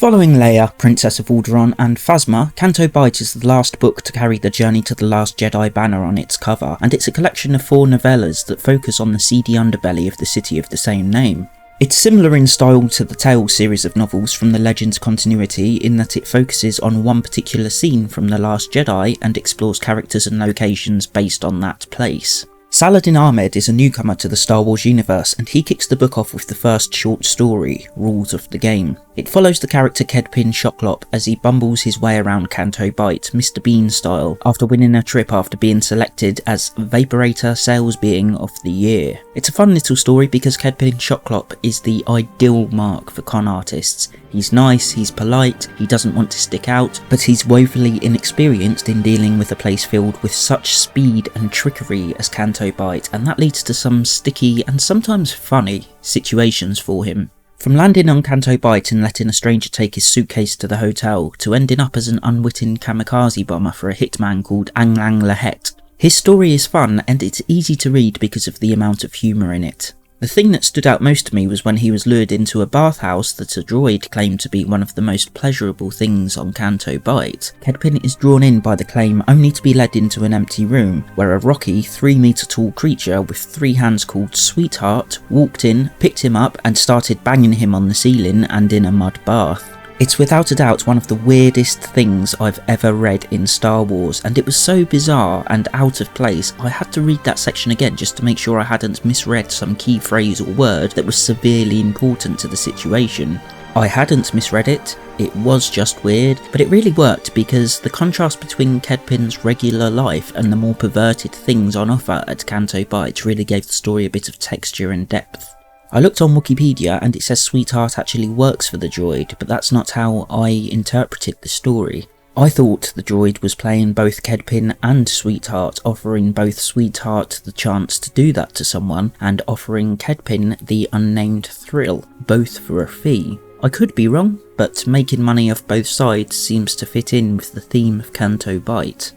Following Leia, Princess of Alderaan and Phasma, Canto Bight is the last book to carry the Journey to the Last Jedi banner on its cover, and it's a collection of 4 novellas that focus on the seedy underbelly of the city of the same name. It's similar in style to the Tales series of novels from the Legends continuity in that it focuses on one particular scene from The Last Jedi and explores characters and locations based on that place. Saladin Ahmed is a newcomer to the Star Wars universe, and he kicks the book off with the first short story, Rules of the Game. It follows the character Kedpin Shoklop as he bumbles his way around Canto Bight, Mr. Bean style, after winning a trip after being selected as Vaporator Sales Being of the Year. It's a fun little story because Kedpin Shoklop is the ideal mark for con artists. He's nice, he's polite, he doesn't want to stick out, but he's woefully inexperienced in dealing with a place filled with such speed and trickery as Canto Bight, and that leads to some sticky and sometimes funny situations for him. From landing on Canto Bight and letting a stranger take his suitcase to the hotel, to ending up as an unwitting kamikaze bomber for a hitman called Anglang Lahet. His story is fun and it's easy to read because of the amount of humour in it. The thing that stood out most to me was when he was lured into a bathhouse that a droid claimed to be one of the most pleasurable things on Canto Bight. Kedpin is drawn in by the claim only to be led into an empty room, where a rocky 3-metre tall creature with 3 hands called Sweetheart walked in, picked him up and started banging him on the ceiling and in a mud bath. It's without a doubt one of the weirdest things I've ever read in Star Wars, and it was so bizarre and out of place I had to read that section again just to make sure I hadn't misread some key phrase or word that was severely important to the situation. I hadn't misread it, it was just weird, but it really worked because the contrast between Kedpin's regular life and the more perverted things on offer at Canto Bight really gave the story a bit of texture and depth. I looked on Wikipedia and it says Sweetheart actually works for the droid, but that's not how I interpreted the story. I thought the droid was playing both Kedpin and Sweetheart, offering both Sweetheart the chance to do that to someone, and offering Kedpin the unnamed thrill, both for a fee. I could be wrong, but making money off both sides seems to fit in with the theme of Canto Bight.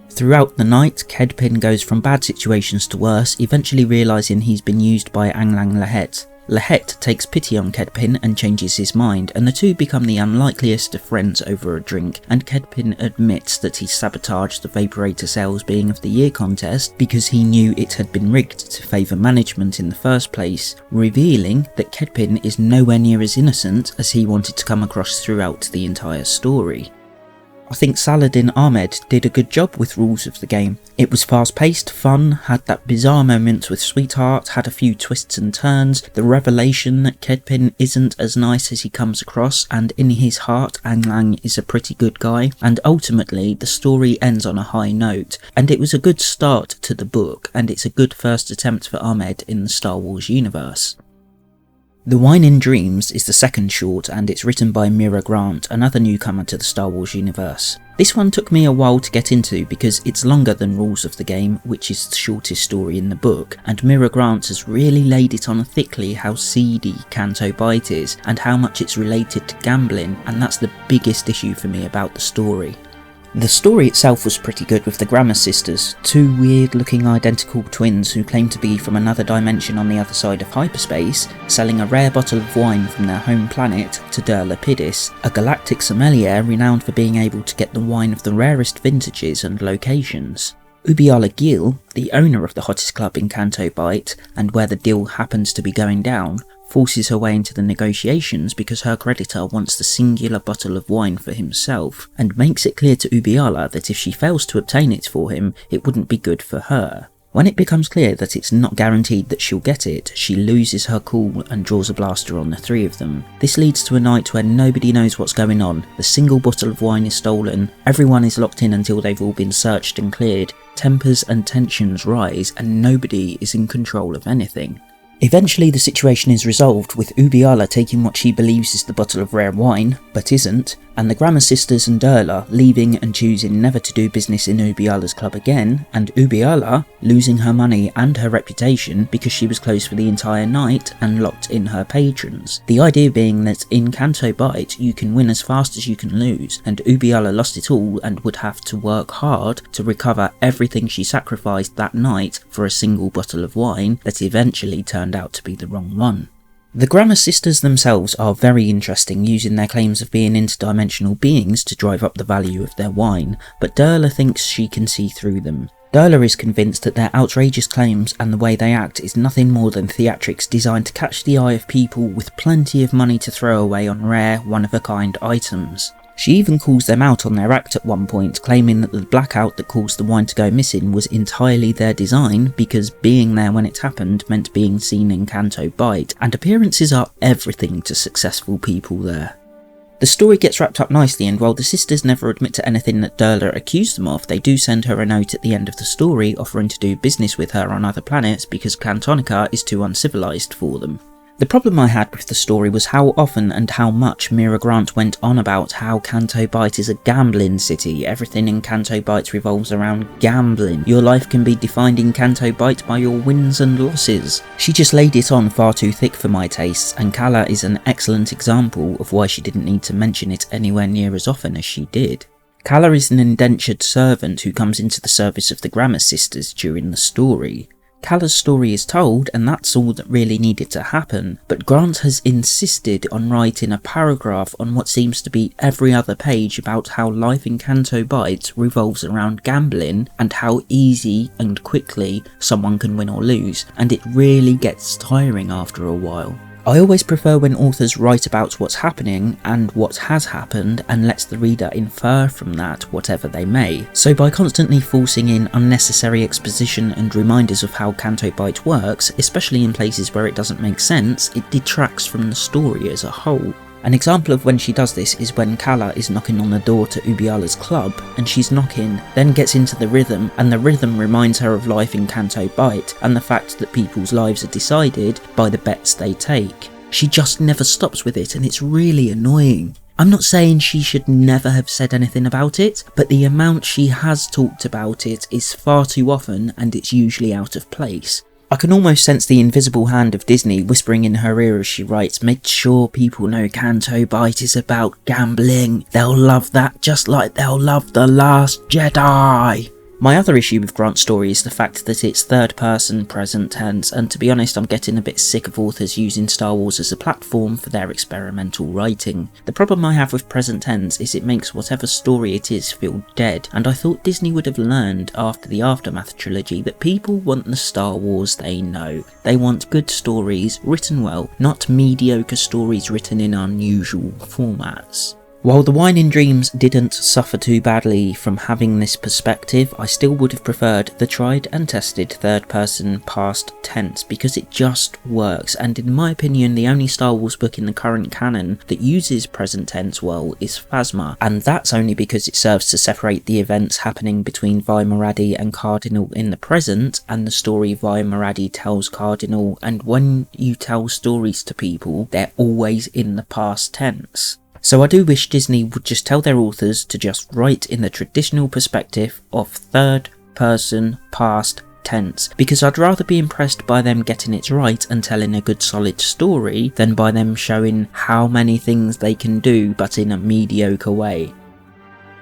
Throughout the night, Kedpin goes from bad situations to worse, eventually realising he's been used by Anglang Lahet. Lahet takes pity on Kedpin and changes his mind, and the two become the unlikeliest of friends over a drink, and Kedpin admits that he sabotaged the Vaporator Sales Being of the Year contest because he knew it had been rigged to favour management in the first place, revealing that Kedpin is nowhere near as innocent as he wanted to come across throughout the entire story. I think Saladin Ahmed did a good job with Rules of the Game. It was fast paced, fun, had that bizarre moment with Sweetheart, had a few twists and turns, the revelation that Kedpin isn't as nice as he comes across, and in his heart Anglang is a pretty good guy, and ultimately the story ends on a high note, and it was a good start to the book, and it's a good first attempt for Ahmed in the Star Wars universe. The Wine in Dreams is the second short, and it's written by Mira Grant, another newcomer to the Star Wars universe. This one took me a while to get into because it's longer than Rules of the Game, which is the shortest story in the book, and Mira Grant has really laid it on thickly how seedy Canto Bight is and how much it's related to gambling, and that's the biggest issue for me about the story. The story itself was pretty good with the Grammar sisters, 2 weird looking identical twins who claim to be from another dimension on the other side of hyperspace, selling a rare bottle of wine from their home planet to Der Lapidus, a galactic sommelier renowned for being able to get the wine of the rarest vintages and locations. Ubiala Gil, the owner of the hottest club in Canto Bight, and where the deal happens to be going down, forces her way into the negotiations because her creditor wants the singular bottle of wine for himself, and makes it clear to Ubiala that if she fails to obtain it for him, it wouldn't be good for her. When it becomes clear that it's not guaranteed that she'll get it, she loses her cool and draws a blaster on the 3 of them. This leads to a night where nobody knows what's going on, the single bottle of wine is stolen, everyone is locked in until they've all been searched and cleared, tempers and tensions rise, and nobody is in control of anything. Eventually the situation is resolved, with Ubiala taking what she believes is the bottle of rare wine, but isn't, and the Grammar sisters and Durla leaving and choosing never to do business in Ubiala's club again, and Ubiala losing her money and her reputation because she was closed for the entire night and locked in her patrons. The idea being that in Canto Bight you can win as fast as you can lose, and Ubiala lost it all and would have to work hard to recover everything she sacrificed that night for a single bottle of wine that eventually turned out to be the wrong one. The Grammar Sisters themselves are very interesting, using their claims of being interdimensional beings to drive up the value of their wine, but Durla thinks she can see through them. Durla is convinced that their outrageous claims and the way they act is nothing more than theatrics designed to catch the eye of people with plenty of money to throw away on rare, one-of-a-kind items. She even calls them out on their act at one point, claiming that the blackout that caused the wine to go missing was entirely their design because being there when it happened meant being seen in Canto Bight, and appearances are everything to successful people there. The story gets wrapped up nicely, and while the sisters never admit to anything that Durla accused them of, they do send her a note at the end of the story offering to do business with her on other planets because Plantonica is too uncivilized for them. The problem I had with the story was how often and how much Mira Grant went on about how Canto Bight is a gambling city. Everything in Canto Bight revolves around gambling. Your life can be defined in Canto Bight by your wins and losses. She just laid it on far too thick for my tastes, and Kala is an excellent example of why she didn't need to mention it anywhere near as often as she did. Kala is an indentured servant who comes into the service of the Grammar Sisters during the story. Kala's story is told, and that's all that really needed to happen, but Grant has insisted on writing a paragraph on what seems to be every other page about how life in Canto Bight revolves around gambling and how easy and quickly someone can win or lose, and it really gets tiring after a while. I always prefer when authors write about what's happening and what has happened and lets the reader infer from that whatever they may. So by constantly forcing in unnecessary exposition and reminders of how Canto Bight works, especially in places where it doesn't make sense, it detracts from the story as a whole. An example of when she does this is when Kala is knocking on the door to Ubiala's club, and she's knocking, then gets into the rhythm, and the rhythm reminds her of life in Canto Bight and the fact that people's lives are decided by the bets they take. She just never stops with it, and it's really annoying. I'm not saying she should never have said anything about it, but the amount she has talked about it is far too often, and it's usually out of place. I can almost sense the invisible hand of Disney whispering in her ear as she writes, "Make sure people know Canto Bight is about gambling. They'll love that just like they'll love The Last Jedi." My other issue with Grant's story is the fact that it's third person present tense, and to be honest I'm getting a bit sick of authors using Star Wars as a platform for their experimental writing. The problem I have with present tense is it makes whatever story it is feel dead, and I thought Disney would have learned after the Aftermath trilogy that people want the Star Wars they know. They want good stories written well, not mediocre stories written in unusual formats. While The Wine in Dreams didn't suffer too badly from having this perspective, I still would have preferred the tried and tested third person past tense because it just works, and in my opinion the only Star Wars book in the current canon that uses present tense well is Phasma, and that's only because it serves to separate the events happening between Vi Moradi and Cardinal in the present and the story Vi Moradi tells Cardinal, and when you tell stories to people they're always in the past tense. So I do wish Disney would just tell their authors to just write in the traditional perspective of third person past tense, because I'd rather be impressed by them getting it right and telling a good solid story than by them showing how many things they can do but in a mediocre way.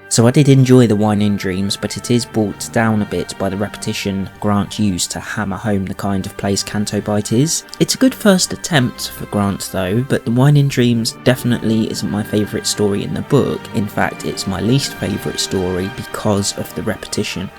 So I did enjoy The Wine in Dreams, but it is brought down a bit by the repetition Grant used to hammer home the kind of place Canto Bight is. It's a good first attempt for Grant though, but The Wine in Dreams definitely isn't my favourite story in the book. In fact, it's my least favourite story because of the repetition.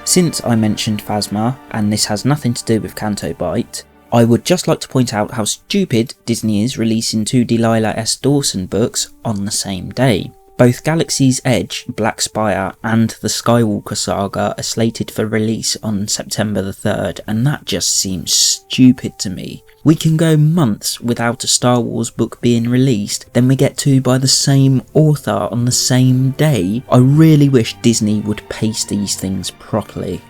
Since I mentioned Phasma, and this has nothing to do with Canto Bight, I would just like to point out how stupid Disney is releasing 2 Delilah S. Dawson books on the same day. Both Galaxy's Edge, Black Spire and the Skywalker Saga are slated for release on September the 3rd, and that just seems stupid to me. We can go months without a Star Wars book being released, then we get 2 by the same author on the same day. I really wish Disney would pace these things properly.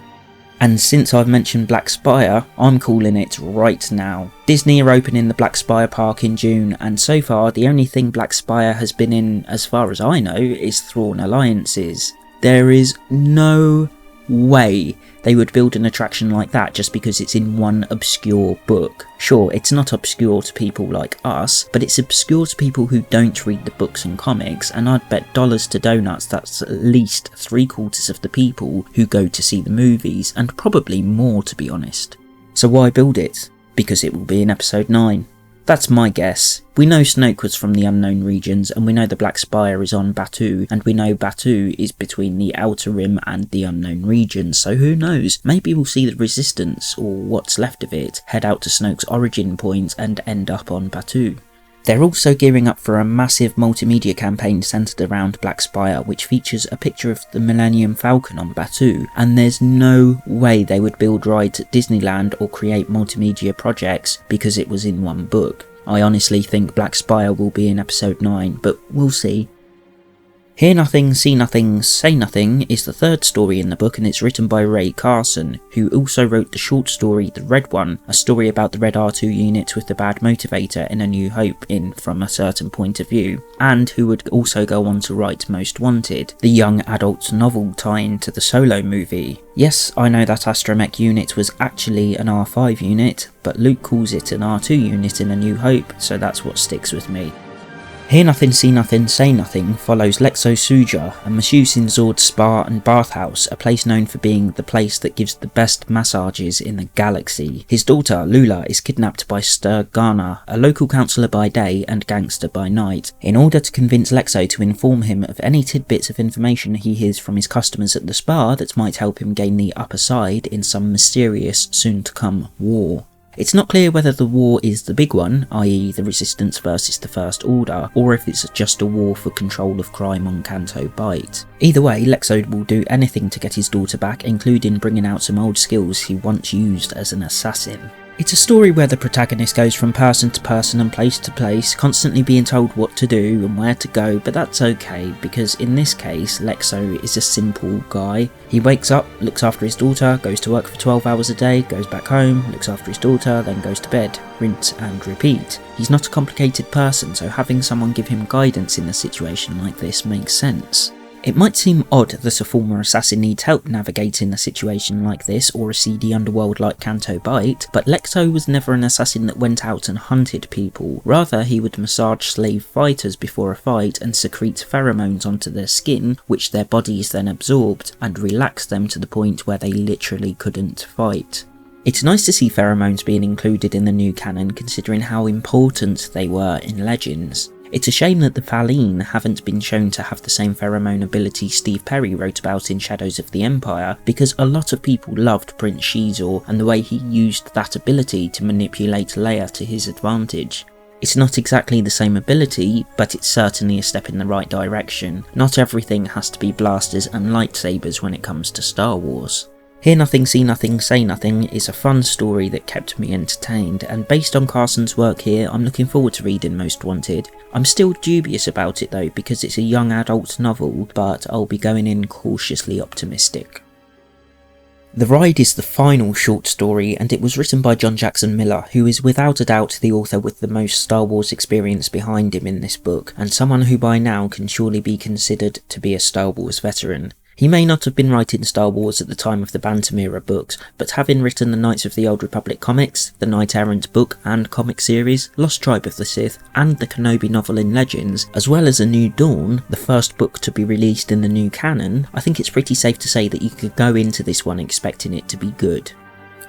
And since I've mentioned Black Spire, I'm calling it right now. Disney are opening the Black Spire Park in June, and so far the only thing Black Spire has been in, as far as I know, is Thrawn Alliances. There is no way they would build an attraction like that just because it's in one obscure book. Sure, it's not obscure to people like us, but it's obscure to people who don't read the books and comics, and I'd bet dollars to donuts that's at least 3/4 of the people who go to see the movies, and probably more to be honest. So why build it? Because it will be in episode 9. That's my guess. We know Snoke was from the Unknown Regions, and we know the Black Spire is on Batuu, and we know Batuu is between the Outer Rim and the Unknown Regions, so who knows, maybe we'll see the Resistance, or what's left of it, head out to Snoke's origin point and end up on Batuu. They're also gearing up for a massive multimedia campaign centred around Black Spire, which features a picture of the Millennium Falcon on Batuu, and there's no way they would build rides at Disneyland or create multimedia projects because it was in one book. I honestly think Black Spire will be in episode 9, but we'll see. Hear Nothing, See Nothing, Say Nothing is the third story in the book, and it's written by Ray Carson, who also wrote the short story The Red One, a story about the Red R2 unit with the bad motivator in A New Hope in From a Certain Point of View, and who would also go on to write Most Wanted, the young adult novel tie-in to the Solo movie. Yes, I know that Astromech unit was actually an R5 unit, but Luke calls it an R2 unit in A New Hope, so that's what sticks with me. Hear Nothing, See Nothing, Say Nothing follows Lexo Suja, a masseuse in Zord's spa and bathhouse, a place known for being the place that gives the best massages in the galaxy. His daughter, Lula, is kidnapped by Stur Ghana, a local councillor by day and gangster by night, in order to convince Lexo to inform him of any tidbits of information he hears from his customers at the spa that might help him gain the upper side in some mysterious, soon-to-come war. It's not clear whether the war is the big one, i.e. the Resistance versus the First Order, or if it's just a war for control of crime on Canto Bight. Either way, Lexo will do anything to get his daughter back, including bringing out some old skills he once used as an assassin. It's a story where the protagonist goes from person to person and place to place, constantly being told what to do and where to go, but that's okay, because in this case, Lexo is a simple guy. He wakes up, looks after his daughter, goes to work for 12 hours a day, goes back home, looks after his daughter, then goes to bed. Rinse and repeat. He's not a complicated person, so having someone give him guidance in a situation like this makes sense. It might seem odd that a former assassin needs help navigating a situation like this or a seedy underworld like Canto Bight, but Lexo was never an assassin that went out and hunted people. Rather, he would massage slave fighters before a fight and secrete pheromones onto their skin, which their bodies then absorbed, and relax them to the point where they literally couldn't fight. It's nice to see pheromones being included in the new canon, considering how important they were in Legends. It's a shame that the Faline haven't been shown to have the same pheromone ability Steve Perry wrote about in Shadows of the Empire, because a lot of people loved Prince Shizor and the way he used that ability to manipulate Leia to his advantage. It's not exactly the same ability, but it's certainly a step in the right direction. Not everything has to be blasters and lightsabers when it comes to Star Wars. Hear Nothing, See Nothing, Say Nothing is a fun story that kept me entertained, and based on Carson's work here, I'm looking forward to reading Most Wanted. I'm still dubious about it though, because it's a young adult novel, but I'll be going in cautiously optimistic. The Ride is the final short story, and it was written by John Jackson Miller, who is without a doubt the author with the most Star Wars experience behind him in this book, and someone who by now can surely be considered to be a Star Wars veteran. He may not have been writing Star Wars at the time of the Bantam era books, but having written the Knights of the Old Republic comics, the Knight Errant book and comic series, Lost Tribe of the Sith, and the Kenobi novel in Legends, as well as A New Dawn, the first book to be released in the new canon, I think it's pretty safe to say that you could go into this one expecting it to be good.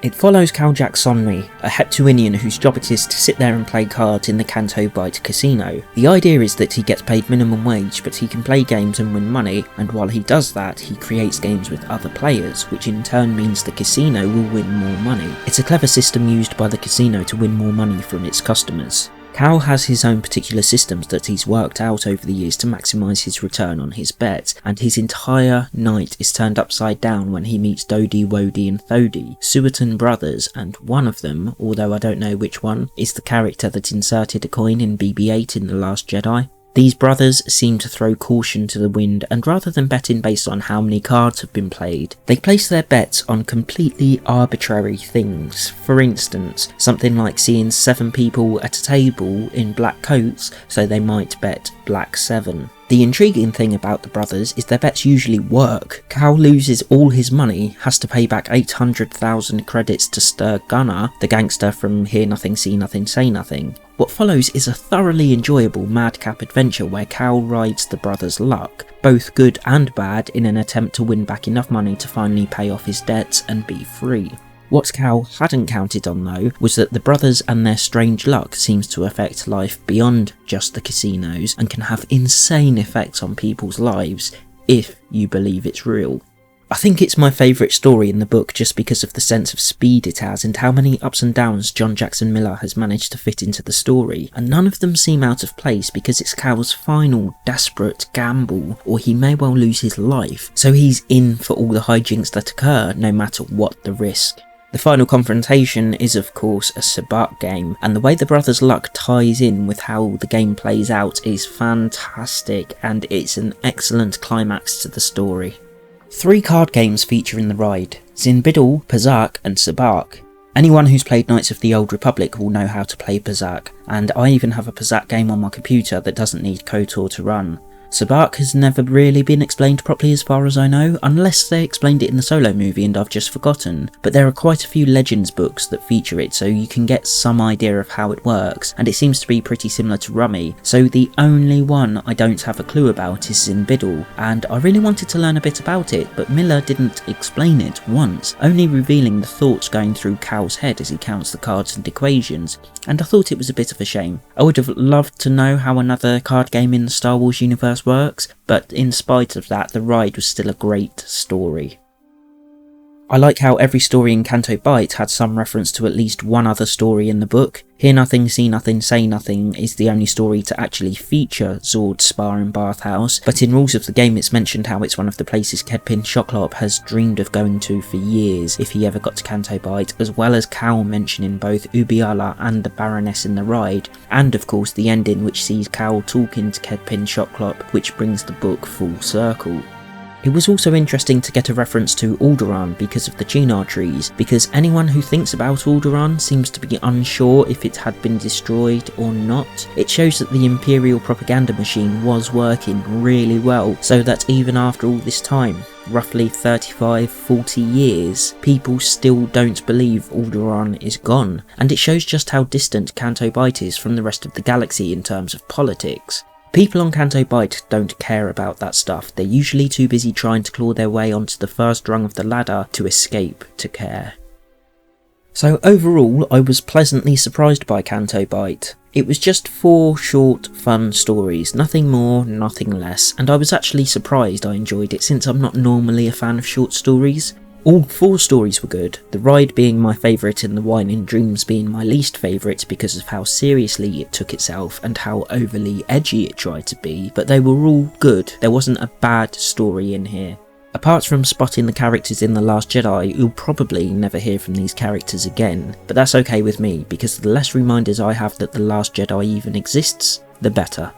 It follows Kaljak Sonri, a Heptuinian whose job it is to sit there and play cards in the Canto Bight casino. The idea is that he gets paid minimum wage, but he can play games and win money, and while he does that, he creates games with other players, which in turn means the casino will win more money. It's a clever system used by the casino to win more money from its customers. Cal has his own particular systems that he's worked out over the years to maximise his return on his bets, and his entire night is turned upside down when he meets Dodi, Wodi and Thodi, Suaton brothers, and one of them, although I don't know which one, is the character that inserted a coin in BB-8 in The Last Jedi. These brothers seem to throw caution to the wind, and rather than betting based on how many cards have been played, they place their bets on completely arbitrary things. For instance, something like seeing 7 people at a table in black coats, so they might bet black 7. The intriguing thing about the brothers is their bets usually work. Cal loses all his money, has to pay back 800,000 credits to Stur Ghana, the gangster from Hear Nothing, See Nothing, Say Nothing. What follows is a thoroughly enjoyable madcap adventure where Cal rides the brothers' luck, both good and bad, in an attempt to win back enough money to finally pay off his debts and be free. What Cal hadn't counted on though was that the brothers and their strange luck seems to affect life beyond just the casinos and can have insane effects on people's lives if you believe it's real. I think it's my favourite story in the book just because of the sense of speed it has and how many ups and downs John Jackson Miller has managed to fit into the story, and none of them seem out of place because it's Cal's final desperate gamble, or he may well lose his life, so he's in for all the hijinks that occur no matter what the risk. The final confrontation is of course a Sabacc game, and the way the brothers' luck ties in with how the game plays out is fantastic, and it's an excellent climax to the story. 3 card games feature in the ride: Zinbidal, Pazak and Sabacc. Anyone who's played Knights of the Old Republic will know how to play Pazak, and I even have a Pazak game on my computer that doesn't need KOTOR to run. Sabacc has never really been explained properly as far as I know, unless they explained it in the Solo movie and I've just forgotten, but there are quite a few Legends books that feature it, so you can get some idea of how it works, and it seems to be pretty similar to Rummy, so the only one I don't have a clue about is Zinbidal, and I really wanted to learn a bit about it, but Miller didn't explain it once, only revealing the thoughts going through Cal's head as he counts the cards and equations, and I thought it was a bit of a shame. I would have loved to know how another card game in the Star Wars universe works, but in spite of that, the ride was still a great story. I like how every story in Canto Bight had some reference to at least one other story in the book. Hear Nothing, See Nothing, Say Nothing is the only story to actually feature Zord's spa and bathhouse, but in rules of the game it's mentioned how it's one of the places Kedpin Shoklop has dreamed of going to for years if he ever got to Canto Bight, as well as Cal mentioning both Ubiala and the Baroness in the ride, and of course the ending which sees Cal talking to Kedpin Shoklop, which brings the book full circle. It was also interesting to get a reference to Alderaan because of the Chinar trees, because anyone who thinks about Alderaan seems to be unsure if it had been destroyed or not. It shows that the Imperial propaganda machine was working really well, so that even after all this time, roughly 35-40 years, people still don't believe Alderaan is gone, and it shows just how distant Canto Bight is from the rest of the galaxy in terms of politics. People on Canto Bight don't care about that stuff, they're usually too busy trying to claw their way onto the first rung of the ladder to escape to care. So overall, I was pleasantly surprised by Canto Bight. It was just 4 short, fun stories, nothing more, nothing less, and I was actually surprised I enjoyed it since I'm not normally a fan of short stories. All 4 stories were good, the ride being my favourite and the Wine in Dreams being my least favourite because of how seriously it took itself and how overly edgy it tried to be, but they were all good, there wasn't a bad story in here. Apart from spotting the characters in The Last Jedi, you'll probably never hear from these characters again, but that's okay with me because the less reminders I have that The Last Jedi even exists, the better.